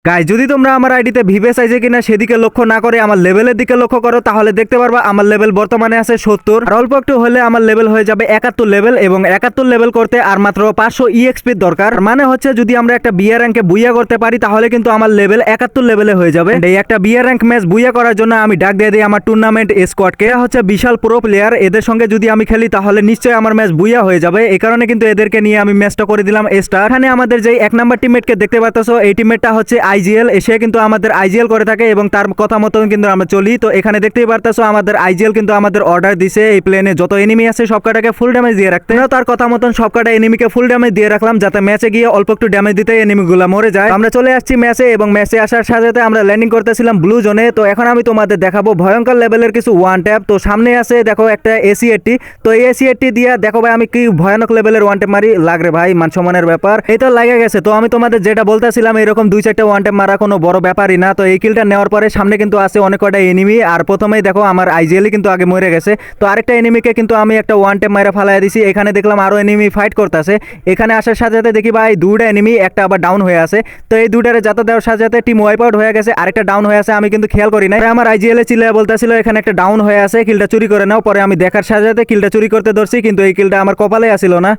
Guys যদি তোমরা আমার আইডিতে ভিভেস আইছে কিনা সেদিকে লক্ষ্য না করে আমার লেভেলের দিকে লক্ষ্য করো তাহলে দেখতে পারবা আমার লেভেল বর্তমানে আছে 70 আর অল্প একটু হলে আমার লেভেল হয়ে যাবে 71 লেভেল এবং 71 লেভেল করতে আর মাত্র 500 EXP দরকার। মানে হচ্ছে যদি আমরা একটা বিয়ার র্যাঙ্কে বুইয়া করতে পারি তাহলে কিন্তু আমার লেভেল 71 লেভেলে হয়ে যাবে। এই একটা বিয়ার র্যাঙ্ক ম্যাচ বুইয়া করার জন্য আমি ডাক দিয়ে দিই আমার টুর্নামেন্ট স্কোয়াডকে। হচ্ছে বিশাল প্রো প্লেয়ার, এদের সঙ্গে যদি আমি খেলি তাহলে নিশ্চয়ই আমার ম্যাচ বুইয়া হয়ে যাবে। এই কারণে কিন্তু এদেরকে নিয়ে আমি ম্যাচটা করে দিলাম স্টার। এখানে আমাদের যে এক নাম্বার টিমমেটকে দেখতে পাচ্ছ এই টিমমেটটা হচ্ছে IGL, এসে কিন্তু আমাদের IGL করে থাকে এবং তার কথা মতন কিন্তু আমরা চলি। তো এখানে দেখতেই পারতেছো আমাদের IGL কিন্তু আমাদের অর্ডার দিছে এই প্লেনে যত এনিমি আছে সবকটাকে ফুল ড্যামেজ দিয়ে রাখতে। তার কথা মতন সবকটা এনিমিকে ফুল ড্যামেজ দিয়ে রাখলাম যাতে ম্যাচে গিয়ে অল্প একটু ড্যামেজ দিতে এনিমিগুলো মরে যায়। আমরা চলে আসছি ম্যাচে এবং ম্যাচে আসার সাথে সাথে আমরা ল্যান্ডিং করতেছিলাম ব্লু জোনে। তো এখন আমি তোমাদের দেখাবো ভয়ঙ্কর লেভেলের কিছু ওয়ান ট্যাপ। তো সামনে আছে দেখো একটা AC-80, তো এই AC-80 দিয়া দেখো ভাই আমি কি ভয়ানক লেভেলের ওয়ান ট্যাপ মারি। লাগরে ভাই মান সম্মানের ব্যাপার, এই তো লাগে গেছে। তো আমি তোমাদের যেটা বলতেছিলাম এরকম 2-4টা ওয়ান ট্যাপ মারা কোনো বড় ব্যাপারই না। তো এই কিলটা নেওয়ার পরে সামনে কিন্তু আছে অনেক কটা এনিমি আর প্রথমেই দেখো আমার IGL কিন্তু আগে মরে গেছে। তো আরেকটা এনিমিকে কিন্তু আমি একটা ওয়ান ট্যাপ মারা ফালাই দিছি। এখানে দেখলাম আরো এনিমি ফাইট করতেছে। এখানে আসার সাথে সাথে দেখি ভাই দুইটা এনিমি, একটা আবার ডাউন হয়ে আছে। তো এই দুইটারে যাতে দেওয়ার সাথে সাথে টিম ওয়াইপ আউট হয়ে গেছে, আরেকটা ডাউন হয়ে আছে আমি কিন্তু খেয়াল করি নাই। আমার IGL চিল্লায় বলতেছিল এখানে একটা ডাউন হয়ে আছে, কিলটা চুরি করে নাও। পরে আমি দেখার সাথে সাথে কিলটা চুরি করতে ধরছি কিন্তু এই কিলটা আমার কপালে আসিল না।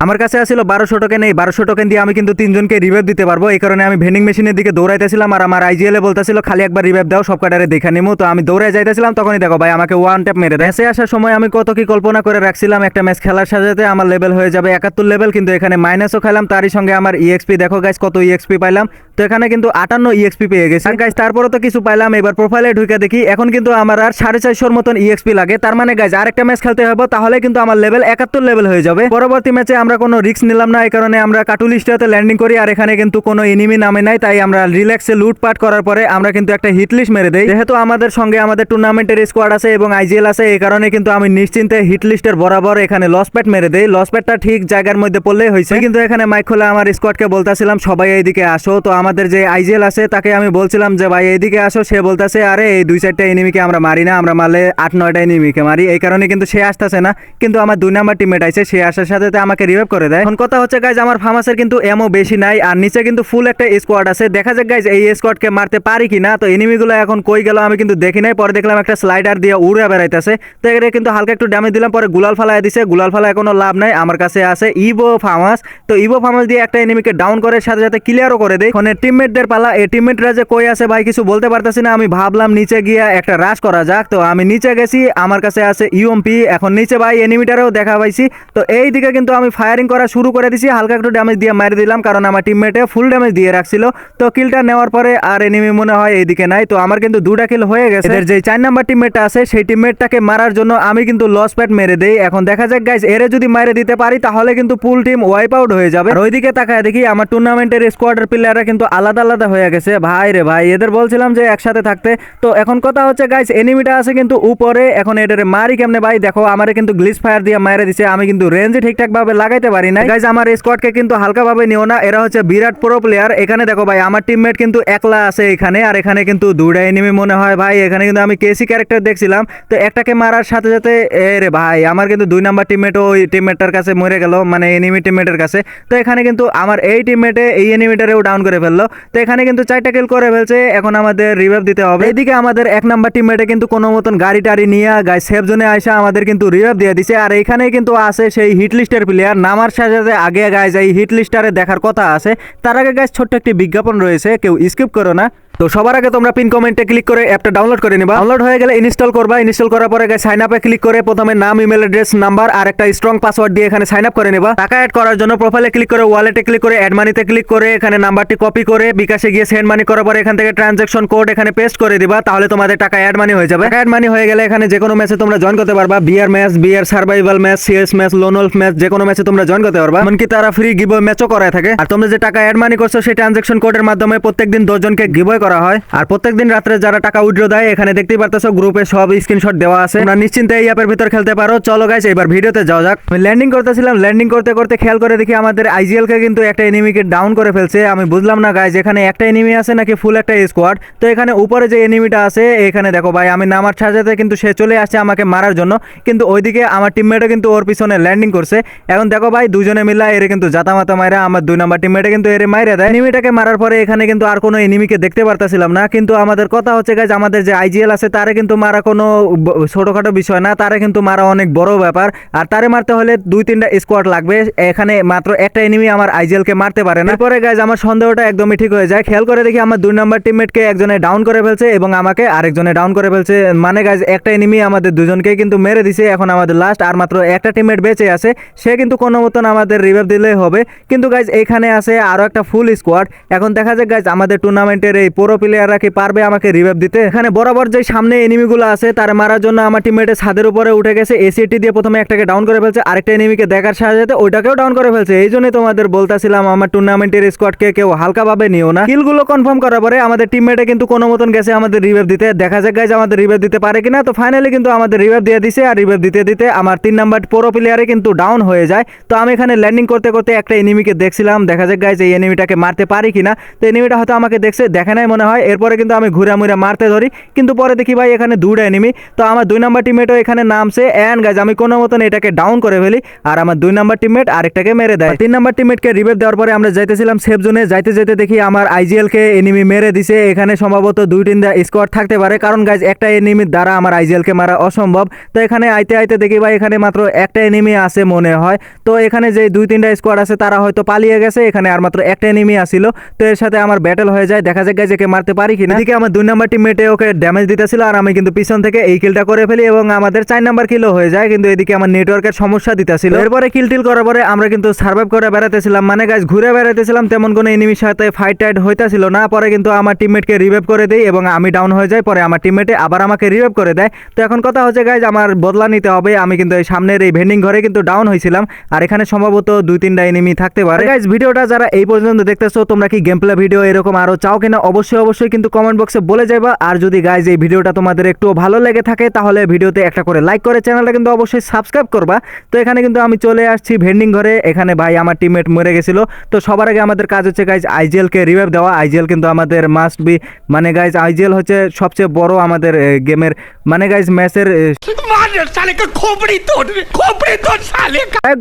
আমার কাছে আসলে 1200 টোকেন, এই 1200 টোকেন দিয়ে আমি কিন্তু 3 জনকে রিভাইভ দিতে পারবো। এই কারণে আমি ভেন্ডিং মেশিনের দিকে দৌড়াইতেছিলাম আর আমার IGL বলতেছিল খালি একবার রিভাইভ দাও সব কাটারে দেখে নিমু। তো আমি দৌড়াই যাইতেছিলাম, তখনই দেখো ভাই আমাকে ওয়ান ট্যাপ মেরে দেয়। আসার সময় আমি কত কি কল্পনা করে রাখছিলাম একটা ম্যাচ খেলার সাথে সাথে আমার লেভেল হয়ে যাবে 71 লেভেল, কিন্তু এখানে মাইনাসও খেলাম তারই সঙ্গে আমার EXP দেখো গাইস কত EXP পাইলাম। তো এখানে কিন্তু 58 EXP পেয়ে গেছি গাইস। তারপরে তো কিছু পাইলাম, এবার প্রোফাইলে ঢুকে দেখি এখন কিন্তু আমার আর 450 মতন EXP লাগে। তার মানে গাইস আরেকটা ম্যাচ খেলতে হবে তাহলে কিন্তু আমার লেভেল 71 লেভেল হয়ে যাবে। পরবর্তী ম্যাচে আমরা কোনো রিস্ক নিলাম না, এই কারণে আমরা কাটুলিস্টাতে ল্যান্ডিং করি আর এখানে কিন্তু কোনো এনিমি নামে নাই। তাই আমরা রিল্যাক্সে লুটপাট করার পরে আমরা কিন্তু একটা হিট লিস্ট মেরে দেই। যেহেতু আমাদের সঙ্গে আমাদের টুর্নামেন্টের স্কোয়াড আছে এবং IGL আছে, এই কারণে কিন্তু আমি নিশ্চিন্তে হিট লিস্টের বরাবর এখানে লস প্যাট মেরে দেই। লস প্যাটটা ঠিক জায়গার মধ্যে পড়লেই হয়েছে। কিন্তু এখানে মাইক খোলা আমার স্কোয়াডকে বলতেছিলাম সবাই এইদিকে আসো। তো আমাদের যে IGL আছে তাকে আমি বলছিলাম যে ভাই এইদিকে আসো, সে বলতেছে আরে এই 2-4টা এনিমিকে আমরা মারি না, আমরা মারলে 8-9টা এনিমিকে মারি। এই কারণে কিন্তু সে আসতেছে না, কিন্তু আমার 2 নাম্বার টিমমেট আছে, সে আসার সাথে আমাকে রিভাইভ করে দেয়। এখন কথা হচ্ছে গাইজ আমার ফার্মাসের কিন্তু এমও বেশি নাই আর নিচে কিন্তু ফুল একটা স্কোয়াড আছে। দেখা যাক গাইজ এই স্কোয়াডকে মারতে পারি কিনা। তো এনিমিগুলো এখন কই গেল আমি কিন্তু দেখি নাই। পরে দেখলাম একটা স্লাইডার দিয়ে উড়ে বেড়াইতেছে। তো এখানে কিন্তু হালকা একটু ড্যামেজ দিলাম, পরে গুলাল ফালাই দিছে। গুলাল ফালায় কোনো লাভ নাই, আমার কাছে আছে ইভো ফার্মাস। তো ইভো ফার্মাস দিয়ে একটা এনিমিকে ডাউন করে সাথে সাথে ক্লিয়ারও করে দেয়। এখন টিমমেটদের পালা, এই টিমমেটরা যে কই আছে ভাই কিছু বলতে পারতেছি না। আমি ভাবলাম নিচে গিয়ে একটা রাশ করা যাক। তো আমি নিচে গেছি, আমার কাছে আছে UMP। এখন নিচে ভাই এনিমিটারেও দেখা পাইছি। তো এই দিকে কিন্তু আমি ফায়ারিং করা শুরু করে দিছি, হালকা একটু ড্যামেজ দিয়ে মারি দিলাম কারণ আমার টিমমেটে ফুল ড্যামেজ দিয়ে রাখছিল। তো কিলটা নেওয়ার পরে আর এনিমি মনে হয় এইদিকে নাই। তো আমার কিন্তু 2টা কিল হয়ে গেছে। এদের যে 4 নাম্বার টিমমেটটা আছে সেই টিমমেটটাকে মারার জন্য আমি কিন্তু লস প্যাট মেরে দেই। এখন দেখা যাক গাইস এরে যদি মারে দিতে পারি তাহলে কিন্তু ফুল টিম ওয়াইপ আউট হয়ে যাবে। আর ওইদিকে তাকায় দেখি আমার টুর্নামেন্টের স্কোয়াডের প্লেয়াররা কিন্তু আলাদা আলাদা হয়ে গেছে। ভাই রে ভাই, এদের বলছিলাম যে একসাথে থাকতে। তো এখন কথা হচ্ছে গাইস এনিমিটা আছে কিন্তু উপরে, এখন এটারে মারি কেমনে ভাই। দেখো আমারে কিন্তু গ্লিচ ফায়ার দিয়ে মারে দিছে, আমি কিন্তু রেঞ্জে ঠিকঠাক ভাবে লাগাইতে পারি না গাইস। আমার স্কোয়াডকে কিন্তু হালকা ভাবে নিও না, এরা হচ্ছে বিরাট প্রো প্লেয়ার। এখানে দেখো ভাই আমার টিমমেট কিন্তু একলা আছে এখানে, আর এখানে কিন্তু 2টা এনিমি মনে হয় ভাই। এখানে কিন্তু আমি কেসি ক্যারেক্টার দেখছিলাম, তো একটাকে মারার সাথে সাথে রে ভাই আমার কিন্তু 2 নাম্বার টিমমেটও ওই টিমমেটটার কাছে মরে গেল, মানে এনিমি টিমমেটের কাছে। তো এখানে কিন্তু আমার এই টিমমেটে এই এনিমিটারেও ডাউন করে ফেললো। তো এখানে কিন্তু 4টা কিল করে ফেলছে, এখন আমাদের রিভাইভ দিতে হবে। এদিকে আমাদের 1 নাম্বার টিমমেটে কিন্তু কোনো মতন গাড়ি টাড়ি নিয়ে গাইস সেফ জোনে আসা আমাদের কিন্তু রিভাইভ দিয়ে দিছে। আর এখানে কিন্তু আছে সেই হিট লিস্টের প্লেয়ার, নামার সাথে সাথে আগে গাইস এই হিট লিস্টারে দেখার কথা আছে। তার আগে গাইস ছোট্ট একটি বিজ্ঞাপন রয়েছে, কেউ স্কিপ করো না। তো সবার আগে তোমরা পিন কমেন্টে ক্লিক করে অ্যাপটা ডাউনলোড করে নিবা। ডাউনলোড হয়ে গেলে ইনস্টল করবা। ইনস্টল করার পরে গাইস সাইন আপে ক্লিক করে প্রথমে নাম, ইমেল অ্যাড্রেস, নাম্বার আর একটা স্ট্রং পাসওয়ার্ড দিয়ে এখানে সাইন আপ করে নিবা। টাকা অ্যাড করার জন্য প্রোফাইলে ক্লিক করে ওয়ালেটে ক্লিক করে অ্যাড মানিতে ক্লিক করে এখানে নাম্বারটি কপি করে বিকাশে গিয়ে সেন্ড মানি করার পরে এখান থেকে ট্রানজাকশন কোড এখানে পেস্ট করে দিবা, তাহলে তোমাদের টাকা অ্যাড মানি হয়ে যাবে। অ্যাড মানি হয়ে গেলে এখানে যে কোনো ম্যাচে তোমরা জয়েন করতে পারবা। BR match, BR survival match, CS match, lone wolf match, যে কোনো ম্যাচে তোমরা জয়েন করতে পারবা। এমনকি তারা ফ্রি গিভওয়ে ম্যাচও করায় থাকে। আর তোমরা যে টাকা অ্যাড মানি করছো সেই ট্রানজাকশন কোডের মাধ্যমে প্রত্যেকদিন 10 জনকে গিভওয়ে করা হয়। আর প্রত্যেকদিন রাত্রে যারা টাকা উইথড্র দেয় এখানে দেখতেই পারতেছো গ্রুপে সব স্ক্রিনশট দেওয়া আছে, তোমরা নিশ্চিন্তে এই অ্যাপের ভিতর খেলতে পারো। চলো গাইস এবার ভিডিওতে যাওয়া যাক। আমি ল্যান্ডিং করতেছিলাম, ল্যান্ডিং করতে করতে খেয়াল করে দেখি আমাদের আইজিএল কে কিন্তু একটা এনিমিকে ডাউন করে ফেলছে। আমি বুঝলাম না গাইস এখানে একটা এনিমি আছে নাকি ফুল একটা স্কোয়াড। তো এখানে উপরে যে এনিমিটা আছে এখানে দেখো ভাই, আমি নামার সাথে কিন্তু সে চলে আসছে আমাকে মারার জন্য, কিন্তু ওইদিকে আমার টিমমেটও কিন্তু ওর পিছনে ল্যান্ডিং করছে। এখন দেখো ভাই দুজনে মিলা এর কিন্তু জাতামাতা মাইরা আমার 2 নাম্বার টিমমেটে কিন্তু এর মাইরা দেয়। এনিমিটাকে মারার পরে এখানে কিন্তু আর কোনো এনিমিকে দেখতে পারতাছিলাম না, কিন্তু আমাদের কথা হচ্ছে গাইস আমাদের যে আইজিএল আছে তারে কিন্তু মারা কোনো ছোটখাটো বিষয় না, তারে কিন্তু মারা অনেক বড় ব্যাপার। আর তারে মারতে হলে 2-3টা স্কোয়াড লাগবে, এখানে মাত্র একটা এনিমি আমার আইজিএল কে মারতে পারে না। এরপরে গাইস আমার সন্দেহটা একদমই ঠিক হয়ে যায়, খেয়াল করে দেখি আমার 2 নাম্বার টিমমেটকে একজনে ডাউন করে ফেলছে এবং আমাকে আরেকজনে ডাউন করে ফেলছে। মানে গাইস একটা এনিমি আমাদের দুজনকে কিন্তু মেরে দিছে। এখন আমাদের লাস্ট আর মাত্র একটা টিমমেট বেঁচে আছে, সে কিন্তু কোনো মতন আমাদের রিভাইভ দিলেই হবে। কিন্তু গাইস এখানে আছে আরো একটা ফুল স্কোয়াড। এখন দেখা যাক গাইস আমাদের টুর্নামেন্টের এই প্রো প্লেয়াররা কি পারবে আমাকে রিভাইভ দিতে। এখানে বরাবর যে সামনে এনিমিগুলো আছে তার মারার জন্য আমার টিমমেটের ছাদের উপরে উঠে গেছে, এসিটি দিয়ে প্রথমে একটাকে ডাউন করে ফেলছে, আরেকটা এনিমিকে দেখার সাথে ওইটাকেও ডাউন করে ফেলছে। এই জন্যই তোমাদের বলতাছিলাম আমার টুর্নামেন্টের স্কোয়াডকে কেউ হালকাভাবে নিও না। কিলগুলো কনফার্ম করার পরে আমাদের টিমমেটে কিন্তু কোনো মতন গেছে আমাদের রিভাইভ দিতে, দেখা যাক গাইস আমাদের রিভাইভ দিতে পারে কিনা। তো ফাইনালি কিন্তু আমাদের রিভাইভ দিয়ে দিছে, আর রিভাইভ দিতে দিতে আমার 3 নাম্বার প্রো প্লেয়ারে কিন্তু ডাউন হয়ে যায়। তো আমি এখানে ল্যান্ডিং করতে করতে একটা এনিমিকে দেখছিলাম, দেখা যাক গাইস এই এনিমিটাকে মারতে পারি কিনা। তো এনিমিটা হয়তো আমাকে দেখে নাই মনে হয়। এরপরে কিন্তু আমি ঘুরে মারতে ধরি, কিন্তু পরে দেখি ভাই এখানে 2টা এনিমি। তো আমার 2 নাম্বার টিমমেটও এখানে নামছে, এন্ড গাইস আমি কোনো মতন এটাকে ডাউন করে ফেলি, আর আমার 2 নাম্বার টিমমেট আরেকটাকে মেরে দেয়। 3 নাম্বার টিমমেটকে রিভাইভ দেওয়ার পরে আমরা যাইতেছিলাম সেফ জোনে, যাইতে যেতে দেখি আমার আইজিএল কে এনিমি মেরে দিছে। এখানে সম্ভবত 2-3টা স্কোয়াড থাকতে পারে, কারণ গাইস একটা এনিমির দ্বারা আমার আইজিএল কে মারা অসম্ভব। তো এখানে আইতে আইতে দেখি ভাই এখানে মাত্র একটা এনিমি আছে মনে হয়। তো এখানে যে 2-3টা স্কোয়াড আছে তারা হয়তো পালিয়ে গেছে, এখানে আর মাত্র একটা এনিমি আসিল। তো এর সাথে আমার ব্যাটল হয়ে যায়, দেখা যাক গাইস একে মারতে পারি কিনা। এদিকে আমার 2 নাম্বার টিমমেটে ওকে ড্যামেজ দিতেছিল, আর আমি কিন্তু পিছন থেকে এই কিলটা করে ফেলি এবং আমাদের 4 নাম্বার কিলও হয়ে যায়। কিন্তু এদিকে আমার নেটওয়ার্কের সমস্যা দিতেছিল। এরপরে কিল টিল করার পরে আমরা কিন্তু সার্ভাইভ করে বেড়াতেছিলাম, মানে গাইস ঘুরে বেড়াতেছিলাম, তেমন কোনো এনিমির সাথে ফাইট টাইট হইতাছিল না। পরে কিন্তু আমার টিমমেটকে রিভাইভ করে দেই এবং আমি ডাউন হয়ে যাই, পরে আমার টিমমেটে আবার আমাকে রিভাইভ করে দেয়। তো এখন কথা হচ্ছে গাইস আমার বদলা নিতে হবে। আমি কিন্তু এই সামনের এই ভেন্ডিং ঘরে কিন্তু ডাউন হয়েছিলাম, আর এখানে সম্ভবত 2-3টা এনিমি থাকতে পারে। গাইস ভিডিওটা যারা এই পর্যন্ত দেখতেছো তোমরা কি গেম প্লে ভিডিও এরকম আরো চাও কিনা অবশ্যই কিন্তু কমেন্ট বক্সে বলে যাবা। আর যদি গাইস এই ভিডিওটা তোমাদের একটু ভালো লেগে থাকে তাহলে ভিডিওতে একটা করে লাইক করে চ্যানেলটা কিন্তু অবশ্যই সাবস্ক্রাইব করবা। তো এখানে কিন্তু আমি চলে আসছি ভেন্ডিং ঘরে, এখানে ভাই আমার টিমমেট মরে গেছিল। তো সবার আগে আমাদের কাজ হচ্ছে গাইস আইজিএল কে রিভাইভ দেওয়া। আইজিএল কিন্তু আমাদের মাস্ট বি, মানে গাইস আইজিএল হচ্ছে সবচেয়ে বড় আমাদের গেমের, মানে গাইস ম্যাচের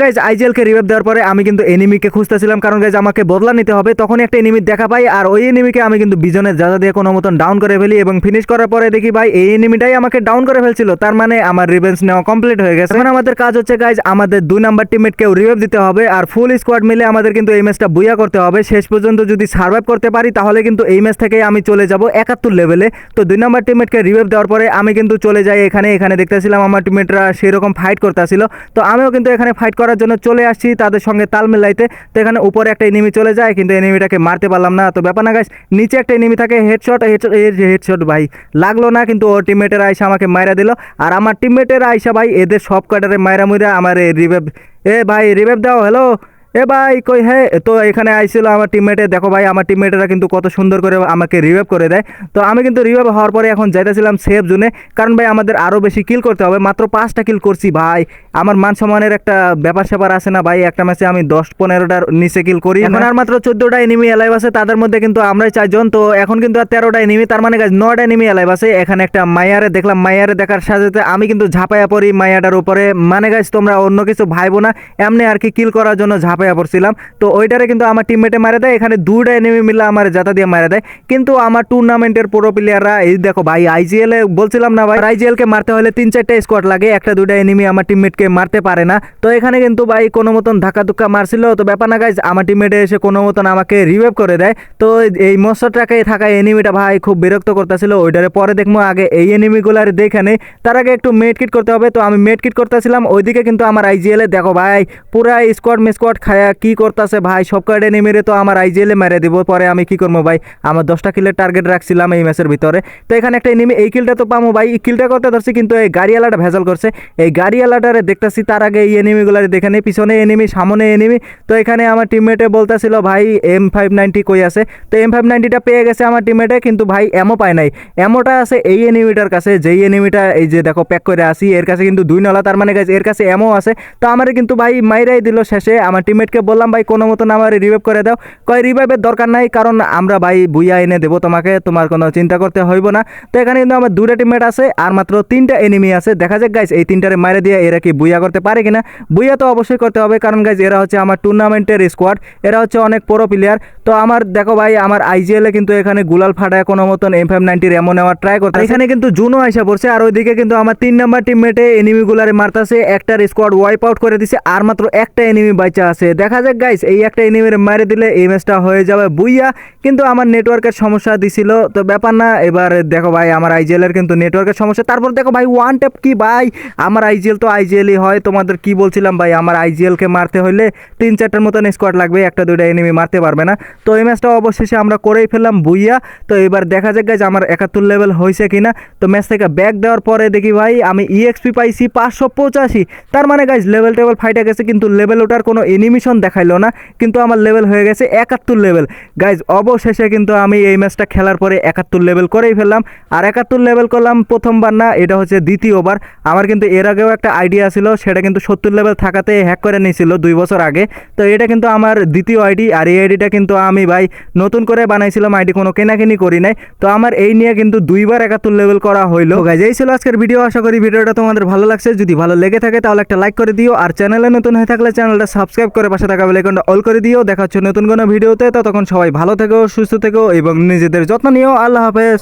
গাইস আইজিএল কে রিভাইভ দেওয়ার পরে আমি কিন্তু এনিমিকে খুঁজতেছিলাম, কারণ গাইস আমাকে বদলা নিতে হবে। তখন একটা এনিমি দেখা পাই, আর ওই এনিমিকে আমি কিন্তু বিজনের জায়গা দিয়ে কোনো মতন ডাউন করে ফেলি এবং ফিনিশ করার পরে দেখি ভাই এই এনিমিটাই আমাকে ডাউন করে ফেলছিল। তার মানে আমার রিভেঞ্জ নেওয়া কমপ্লিট হয়ে গেছে। এখন আমাদের কাজ হচ্ছে গাইস আমাদের 2 নাম্বার টিমমেটকেও রিভাইভ দিতে হবে, আর ফুল স্কোয়াড মিলে আমাদের কিন্তু এই ম্যাচটা বুইয়া করতে হবে। শেষ পর্যন্ত যদি সার্ভাইভ করতে পারি তাহলে কিন্তু এই ম্যাচ থেকে আমি চলে যাব 71 লেভেলে। তো 2 নাম্বার টিমমেটকে রিভাইভ দেওয়ার পরে আমি কিন্তু চলে যাই এখানে দেখতেছিলাম আমার টিমমেটরা সেরকম ফাইট করতেছিল। তো আমিও কিন্তু এখানে ফাইট করার জন্য চলে আসছি তাদের সঙ্গে তাল মিলাইতে। তো এখানে উপরে একটা এনিমি চলে যায়, কিন্তু এনিমিটাকে মারতে পারলাম না। তো ব্যাপার না গাইস, নিচে একটা এনিমি থাকে, হেডশট ভাই লাগলো না, কিন্তু ওর টিমমেটের আইসা আমাকে মাইরা দিল। আর আমার টিমমেটের আইসা ভাই এদের সব কাটারে মাইরা মুইরা আমার রিভাইভ, ভাই রিভাইভ দাও, হ্যালো ভাই কই। হ্যাঁ, তো এখানে আইছিল আমার টিমমেটে, দেখো ভাই আমার টিমমেটেরা কিন্তু কত সুন্দর করে আমাকে রিভাইভ করে দেয়। তো আমি কিন্তু রিভাইভ হওয়ার পরে এখন যাইতেছিলাম সেফ জোনে, কারণ ভাই আমাদের আরও বেশি কিল করতে হবে। মাত্র 5টা কিল করছি ভাই, আমার মান সম্মানের একটা ব্যাপার স্যাপার আছে না ভাই। একটা ম্যাচে আমি 10-15টার নিচে কিল করি। এখন আর মাত্র 14টা এনিমি অ্যালাইভ আছে, তাদের মধ্যে কিন্তু আমরাই 4 জন। তো এখন কিন্তু আর 13টা এনিমি, তার মানে গাইস 9টা এনিমি অ্যালাইভ আছে। এখানে একটা মাইয়ারে দেখলাম, মাইয়ারে দেখার সাথে আমি কিন্তু ঝাঁপাইয়া পড়ি মাইয়াটার উপরে। মানে গাইস তোমরা অন্য কিছু ভাইবো না, এমনি আর কি কিল করার জন্য ঝাঁপাইয়া পড়ছিলাম। তো ওইটারে কিন্তু আমার টিমমেটে মারা দেয়, এখানে 2টা এনিমি মিলে আমার জাতা দিয়ে মারা দেয়। কিন্তু আমার টুর্নামেন্টের প্রো প্লেয়াররা এই দেখো ভাই আইজিএল এ বলছিলাম না ভাই, আইজিএল কে মারতে হলে 3-4টা স্কোয়াড লাগে, 1-2টা এনিমি আমার টিমমেটকে মারতে পারে না। তো এখানে কিন্তু ভাই কোনো মতন ধাক্কা ধুক্কা মারছিল। তো ব্যাপার না গাইজ, আমার টিমমেটে এসে কোনো মতন আমাকে রিভাইভ করে দেয়। তো এই মশাটাকে থাকা এনিমিটা ভাই খুব বিরক্ত করতেছিল। ওইটারে পরে দেখবো, আগে এই এনিমিগুলার দেখে নেই, তার আগে একটু মেড কিট করতে হবে। তো আমি মেড কিট করতেছিলাম, ওইদিকে কিন্তু আমার আইজিএল এ দেখো ভাই পুরা স্কোয়াড খায়া কি করতেছে ভাই, সব কয়টা এনিমিরে তো আমার আইজিএলে মেরে দিব। পরে আমি কি করবো ভাই, আমার 10টা কিলের টার্গেট রাখছিলাম এই ম্যাচের ভিতরে। তো এখানে একটা এনিমি, এই কিলটা তো পাবো ভাই, এই কিলটা করতে ধরছি কিন্তু এই গাড়িওয়ালাটা ভেজাল করছে। এই গাড়িওয়ালাটারে দেখতেছি, তার আগে এই এনিমিগুলারে দেখে নেই, পিছনে এনিমি সামনে এনিমি। তো এখানে আমার টিমমেটে বলতেছিল ভাই M590 কই আছে। তো M590টা পেয়ে গেছে আমার টিমমেটে, কিন্তু ভাই এমও পায় নাই। এমোটা আছে এই এনিমিটার কাছে, যেই এনিমিটা এই যে দেখো প্যাক করে আসি, এর কাছে কিন্তু 2 নলা, তার মানে গাইজ এর কাছে এমও আছে। তো আমারে কিন্তু ভাই মাইরাই দিল শেষে। আমার টিমমেটকে বললাম ভাই কোনো মতন আমার রিভাইভ করে দাও, কয় রিভাইভের দরকার নাই, কারণ আমরা ভাই বুইয়া এনে দেবো তোমাকে, তোমার কোনো চিন্তা করতে হইব না। তো এখানে কিন্তু আমার 2টা টিমমেট আছে আর মাত্র 3টা এনিমি আছে। দেখা যাক গাইজ এই 3টারে মাইরে দিয়ে এরা কি বুইয়া করতে পারে কিনা। বুইয়া তো অবশ্যই করতে হবে, কারণ গাইজ এরা হচ্ছে আমার টুর্নামেন্টের স্কোয়াড, এরা হচ্ছে অনেক বড় প্লেয়ার। তো আমার দেখো ভাই আমার আইজিএলে কিন্তু এখানে গুলাল ফাটায় কোনো মতন M590 এমন নেওয়ার ট্রাই করতে, এখানে কিন্তু জুনও আইসা পড়ছে। আর ওইদিকে কিন্তু আমার 3 নাম্বার টিমমেটে এনিমিগুলারে মারতাছে, একটার স্কোয়াড ওয়াইপ আউট করে দিছে আর মাত্র একটা এনিমি বাইচা আছে। দেখা যাক গাইস এই একটা এনিমির মারে দিলে এই ম্যাচটা হয়ে যাবে বুইয়া। কিন্তু আমার নেটওয়ার্কের সমস্যা দিছিল, তো ব্যাপার না। এবার দেখো ভাই আমার আইজিএলের কিন্তু নেটওয়ার্কের সমস্যা। তারপর দেখো ভাই ওয়ান ট্যাপ কি ভাই, আমার আইজিএল তো আইজিএলই হয়। তোমাদের কি বলছিলাম ভাই, আমার আইজিএলকে মারতে হলে 3-4টার মতন স্কোয়াড লাগবে, 1-2টা এনিমি মারতে পারবে না। তো এই ম্যাচটা অবশেষে আমরা করেই ফেললাম বুইয়া। তো এবার দেখা যাক গাইজ আমার 71 লেভেল হয়েছে কিনা। তো ম্যাচ থেকে ব্যাক দেওয়ার পরে দেখি ভাই আমি ইএক্সপি পাইছি 585। তার মানে গাইজ লেভেল টেবল ফাইটে গেছে, কিন্তু লেভেল ওঠার কোনো এনিমিশন দেখাইলো না, কিন্তু আমার লেভেল হয়ে গেছে 71 লেভেল। গাইজ অবশেষে কিন্তু আমি এই ম্যাচটা খেলার পরে 71 লেভেল করেই ফেললাম। আর 71 লেভেল করলাম প্রথমবার না, এটা হচ্ছে দ্বিতীয়বার। আমার কিন্তু এর আগেও একটা আইডিয়া ছিল, সেটা কিন্তু 70 লেভেল থাকাতে হ্যাক করে নিয়েছিল 2 বছর আগে। তো এটা কিন্তু আমার দ্বিতীয় আইডি, আর এই আইডিটা কিন্তু আমি ভাই নতুন করে বানাইছিলাম, আইডি কোনো কেনাকিনি করি নাই। তো আমার এই নিয়ে কিন্তু 2বার 71 লেভেল করা হইলো। গাইজ এই ছিল আজকের ভিডিও, আশা করি ভিডিওটা তোমাদের ভালো লাগছে। যদি ভালো লেগে থাকে তাহলে একটা লাইক করে দিও, আর চ্যানেলে নতুন হয়ে থাকলে চ্যানেলটা সাবস্ক্রাইব করে পাশে থাকা বেল আইকনটা অল করে দিও। দেখা হচ্ছে নতুন কোনো ভিডিওতে, ততক্ষণ সবাই ভালো থেকো, সুস্থ থেকো এবং নিজেদের যত্ন নিও। আল্লাহ হাফেজ।